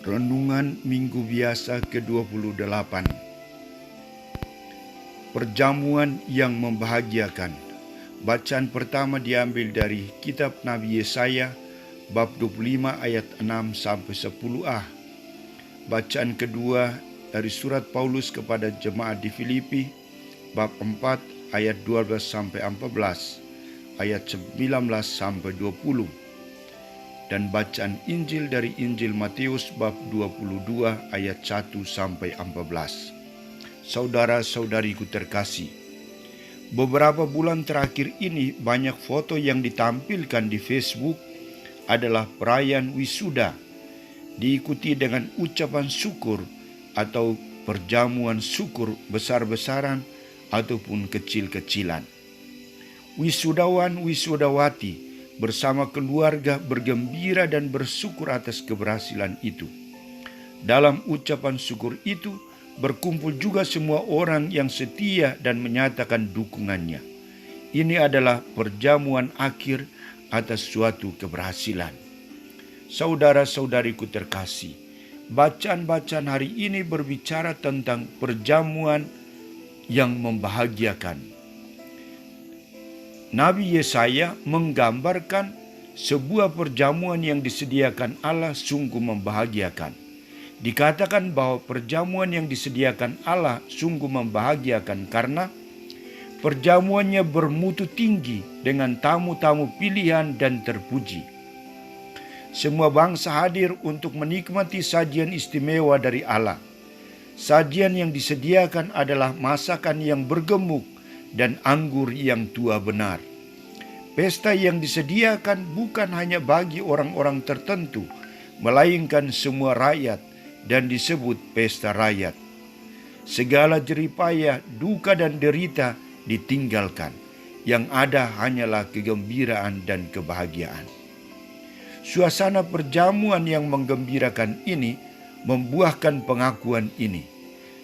Renungan Minggu Biasa ke-28. Perjamuan yang membahagiakan. Bacaan pertama diambil dari kitab Nabi Yesaya bab 25 ayat 6 sampai 10a. Bacaan kedua dari surat Paulus kepada jemaat di Filipi bab 4 ayat 12 sampai 14, ayat 19 sampai 20. Dan bacaan Injil dari Injil Matius bab 22 ayat 1 sampai 14. Saudara-saudariku terkasih, beberapa bulan terakhir ini banyak foto yang ditampilkan di Facebook adalah perayaan wisuda, diikuti dengan ucapan syukur atau perjamuan syukur besar-besaran ataupun kecil-kecilan. Wisudawan wisudawati bersama keluarga bergembira dan bersyukur atas keberhasilan itu. Dalam ucapan syukur itu berkumpul juga semua orang yang setia dan menyatakan dukungannya. Ini adalah perjamuan akhir atas suatu keberhasilan. Saudara-saudariku terkasih, bacaan-bacaan hari ini berbicara tentang perjamuan yang membahagiakan. Nabi Yesaya menggambarkan sebuah perjamuan yang disediakan Allah sungguh membahagiakan. Dikatakan bahwa perjamuan yang disediakan Allah sungguh membahagiakan karena perjamuannya bermutu tinggi dengan tamu-tamu pilihan dan terpuji. Semua bangsa hadir untuk menikmati sajian istimewa dari Allah. Sajian yang disediakan adalah masakan yang bergemuk dan anggur yang tua benar. Pesta yang disediakan bukan hanya bagi orang-orang tertentu, melainkan semua rakyat dan disebut pesta rakyat. Segala jeripaya, duka dan derita ditinggalkan. Yang ada hanyalah kegembiraan dan kebahagiaan. Suasana perjamuan yang menggembirakan ini membuahkan pengakuan ini.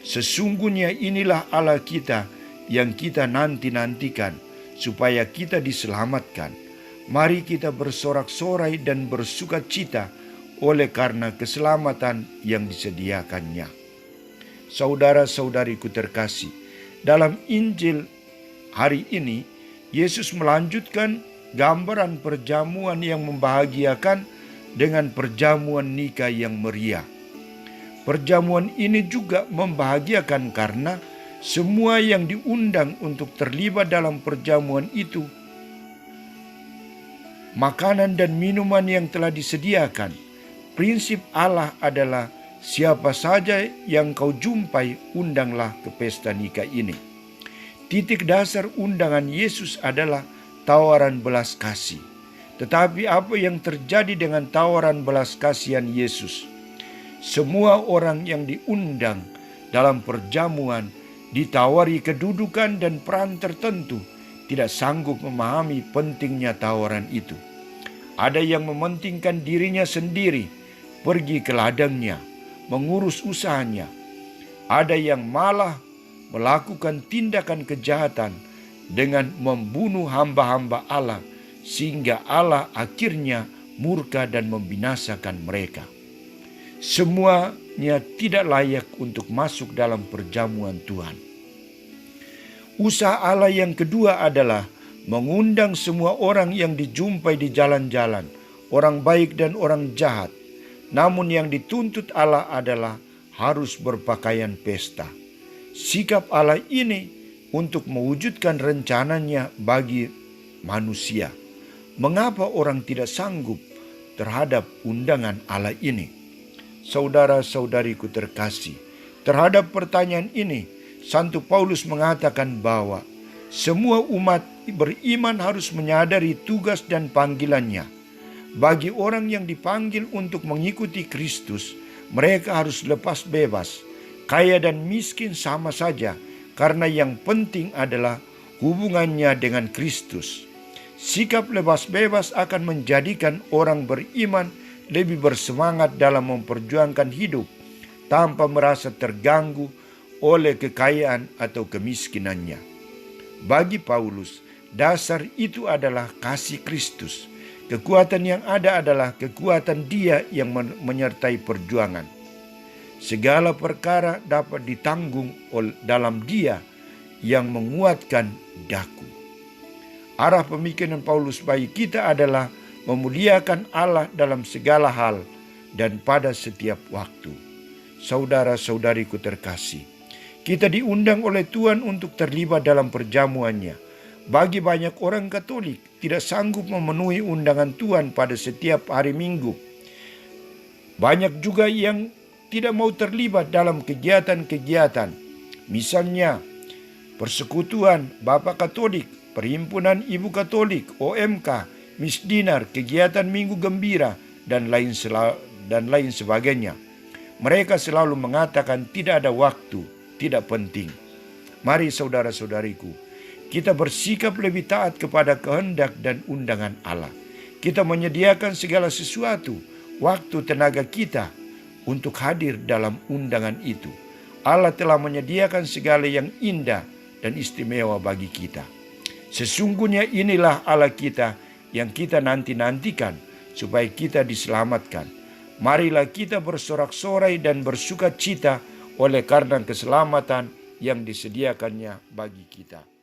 Sesungguhnya inilah Allah kita yang kita nanti-nantikan supaya kita diselamatkan. Mari kita bersorak-sorai dan bersukacita oleh karena keselamatan yang disediakannya. Saudara-saudariku terkasih, dalam Injil hari ini Yesus melanjutkan gambaran perjamuan yang membahagiakan dengan perjamuan nikah yang meriah. Perjamuan ini juga membahagiakan karena semua yang diundang untuk terlibat dalam perjamuan itu, makanan dan minuman yang telah disediakan. Prinsip Allah adalah siapa saja yang kau jumpai, undanglah ke pesta nikah ini. Titik dasar undangan Yesus adalah tawaran belas kasih. Tetapi apa yang terjadi dengan tawaran belas kasihan Yesus? Semua orang yang diundang dalam perjamuan ditawari kedudukan dan peran tertentu, tidak sanggup memahami pentingnya tawaran itu. Ada yang mementingkan dirinya sendiri, pergi ke ladangnya, mengurus usahanya. Ada yang malah melakukan tindakan kejahatan dengan membunuh hamba-hamba Allah, sehingga Allah akhirnya murka dan membinasakan mereka. Semuanya tidak layak untuk masuk dalam perjamuan Tuhan. Usaha Allah yang kedua adalah mengundang semua orang yang dijumpai di jalan-jalan, orang baik dan orang jahat. Namun yang dituntut Allah adalah harus berpakaian pesta. Sikap Allah ini untuk mewujudkan rencananya bagi manusia. Mengapa orang tidak sanggup terhadap undangan Allah ini? Saudara-saudariku terkasih, terhadap pertanyaan ini, Santo Paulus mengatakan bahwa semua umat beriman harus menyadari tugas dan panggilannya. Bagi orang yang dipanggil untuk mengikuti Kristus, mereka harus lepas bebas. Kaya dan miskin sama saja, karena yang penting adalah hubungannya dengan Kristus. Sikap lepas bebas akan menjadikan orang beriman lebih bersemangat dalam memperjuangkan hidup tanpa merasa terganggu oleh kekayaan atau kemiskinannya. Bagi Paulus, dasar itu adalah kasih Kristus. Kekuatan yang ada adalah kekuatan Dia yang menyertai perjuangan. Segala perkara dapat ditanggung dalam Dia yang menguatkan daku. Arah pemikiran Paulus bagi kita adalah memuliakan Allah dalam segala hal dan pada setiap waktu. Saudara-saudariku terkasih, kita diundang oleh Tuhan untuk terlibat dalam perjamuannya. Bagi banyak orang Katolik tidak sanggup memenuhi undangan Tuhan pada setiap hari Minggu. Banyak juga yang tidak mau terlibat dalam kegiatan-kegiatan. Misalnya, persekutuan Bapak Katolik, Perhimpunan Ibu Katolik, OMK, Misdinar, kegiatan Minggu Gembira, dan lain sebagainya. Mereka selalu mengatakan tidak ada waktu, tidak penting. Mari saudara-saudariku, kita bersikap lebih taat kepada kehendak dan undangan Allah. Kita menyediakan segala sesuatu, waktu, tenaga kita untuk hadir dalam undangan itu. Allah telah menyediakan segala yang indah dan istimewa bagi kita. Sesungguhnya inilah Allah kita yang kita nanti-nantikan supaya kita diselamatkan. Marilah kita bersorak-sorai dan bersuka cita oleh karena keselamatan yang disediakannya bagi kita.